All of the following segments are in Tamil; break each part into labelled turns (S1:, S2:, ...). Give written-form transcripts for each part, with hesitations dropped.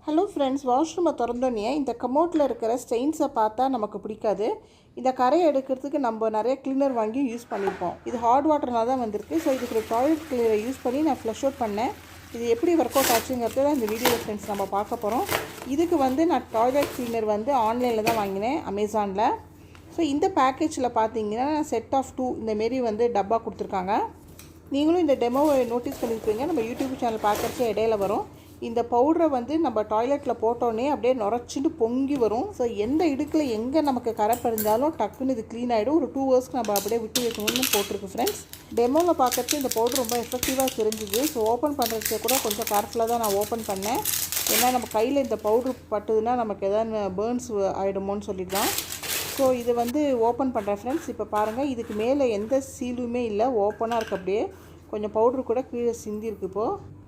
S1: ஹலோ ஃப்ரெண்ட்ஸ், வாஷ்ரூமை திறந்தோன்னே இந்த கமோட்டில் இருக்கிற ஸ்டெயின்ஸை பார்த்தா நமக்கு பிடிக்காது. இந்த கரையை எடுக்கிறதுக்கு நம்ம நிறைய கிளீனர் வாங்கி யூஸ் பண்ணியிருப்போம். இது ஹாட் வாட்டர்னால தான் வந்திருக்கு. ஸோ இதுக்கு ஒரு டாய்லெட் கிளீனரை யூஸ் பண்ணி நான் ஃப்ளஷ் அவுட் பண்ணேன். இது எப்படி ஒர்க் அவுட் ஆச்சுங்கிறது தான் இந்த வீடியோவில் ஃப்ரெண்ட்ஸ் நம்ம பார்க்க போகிறோம். இதுக்கு நான் டாய்லெட் கிளீனர் ஆன்லைனில் தான் வாங்கினேன், அமேசானில். ஸோ இந்த பேக்கேஜில் பார்த்தீங்கன்னா செட் ஆஃப் 2 இந்தமாரி டப்பா கொடுத்துருக்காங்க. நீங்களும் இந்த டெமோவை நோட்டீஸ் பண்ணியிருப்பீங்க. நம்ம யூடியூப் சேனல் பார்க்குறச்சே இடையில வரும். இந்த பவுடரை நம்ம டாய்லெட்டில் போட்டோன்னே அப்படியே நுரைச்சிட்டு பொங்கி வரும். ஸோ எந்த இடுக்கில் எங்கே நமக்கு கரை படிஞ்சாலும் டக்குன்னு இது க்ளீன் ஆகிடும். ஒரு 2 ஹவர்ஸ்க்கு நம்ம அப்படியே விட்டு வைக்கணும்னு போட்டிருக்கு ஃப்ரெண்ட்ஸ். டெமோவில் பார்க்கறச்சு இந்த பவுடர் ரொம்ப எஃபெக்டிவாக தெரிஞ்சுது. ஸோ ஓப்பன் பண்ணுறதுக்கு கூட கொஞ்சம் கேர்ஃபுல்லாக தான் நான் ஓப்பன் பண்ணேன். ஏன்னா நம்ம கையில் இந்த பவுட்ரு பட்டுதுன்னா நமக்கு எதாவது பேர்ன்ஸ் ஆகிடுமோன்னு சொல்லிட்டு தான். ஸோ இது ஓப்பன் பண்ணுறேன் ஃப்ரெண்ட்ஸ். இப்போ பாருங்கள், இதுக்கு மேலே எந்த சீலுமே இல்லை, ஓப்பனாக இருக்குது. அப்படியே கொஞ்சம் பவுட்ரு கூட கீழே சிந்திருக்கு இப்போது.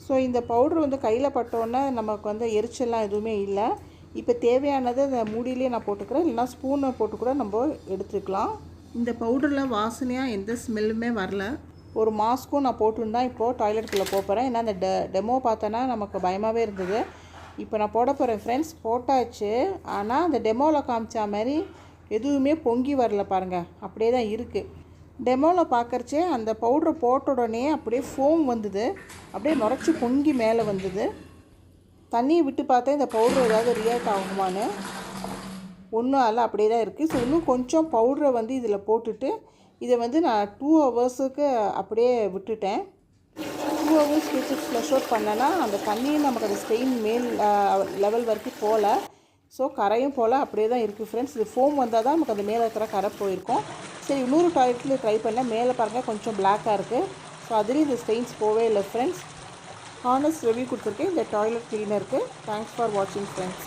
S1: ஸோ இந்த பவுட்ரு கையில் பட்டோன்னே நமக்கு எரிச்சல்லாம் எதுவுமே இல்லை. இப்போ தேவையானதை அந்த மூடியிலே நான் போட்டுக்கிறேன், இல்லைனா ஸ்பூனை போட்டு கூட நம்ம எடுத்துக்கலாம். இந்த பவுடரில் வாசனையாக எந்த ஸ்மெல்லுமே வரல. ஒரு மாஸ்க்கும் நான் போட்டுருந்தான் இப்போது டாய்லெட்டுக்குள்ளே போகிறேன். ஏன்னா அந்த டெமோ பார்த்தோன்னா நமக்கு பயமாகவே இருந்தது. இப்போ நான் போட போகிறேன் ஃப்ரெண்ட்ஸ். போட்டாச்சு. ஆனால் அந்த டெமோவில் காமிச்சா மாதிரி எதுவுமே பொங்கி வரல பாருங்கள், அப்படியே தான் இருக்குது. டெமோவில் பார்க்குறச்சே அந்த பவுட்ரை போட்ட உடனே அப்படியே ஃபோம் வந்தது, அப்படியே நுரைச்சி பொங்கி மேலே வந்தது. தண்ணியை விட்டு பார்த்தா இந்த பவுட்ரு ஏதாவது ரியாக்ட் ஆகுமான்னு ஒன்றும் அல்ல, அப்படியே தான் இருக்குது. ஸோ இன்னும் கொஞ்சம் பவுட்ரை இதில் போட்டுட்டு இதை நான் 2 ஹவர்ஸுக்கு அப்படியே விட்டுட்டேன். 2 ஹவர்ஸ் கழிச்சு ஃப்ளஷ் அவுட் பண்ணேன்னா அந்த தண்ணியும் நமக்கு அந்த ஸ்டெயின் மேல் லெவல் வரைக்கும் போகல. ஸோ கரையும் போல் அப்படியே தான் இருக்குது ஃப்ரெண்ட்ஸ். இது ஃபோம் வந்தால் தான் நமக்கு அந்த மேலே இருக்கிற கரை போயிருக்கும். சரி, இன்னொரு டாய்லெட்டில் ட்ரை பண்ணேன். மேலே பாருங்கள் கொஞ்சம் பிளாக்காக இருக்குது. ஸோ அதுலேயும் இந்த ஸ்டெயின்ஸ் போவே இல்லை ஃப்ரெண்ட்ஸ். ஹானஸ்ட் ரிவ்யூ கொடுத்துருக்கேன் இந்த டாய்லெட் கிளீனருக்கு. தேங்க்ஸ் ஃபார் வாட்சிங் ஃப்ரெண்ட்ஸ்.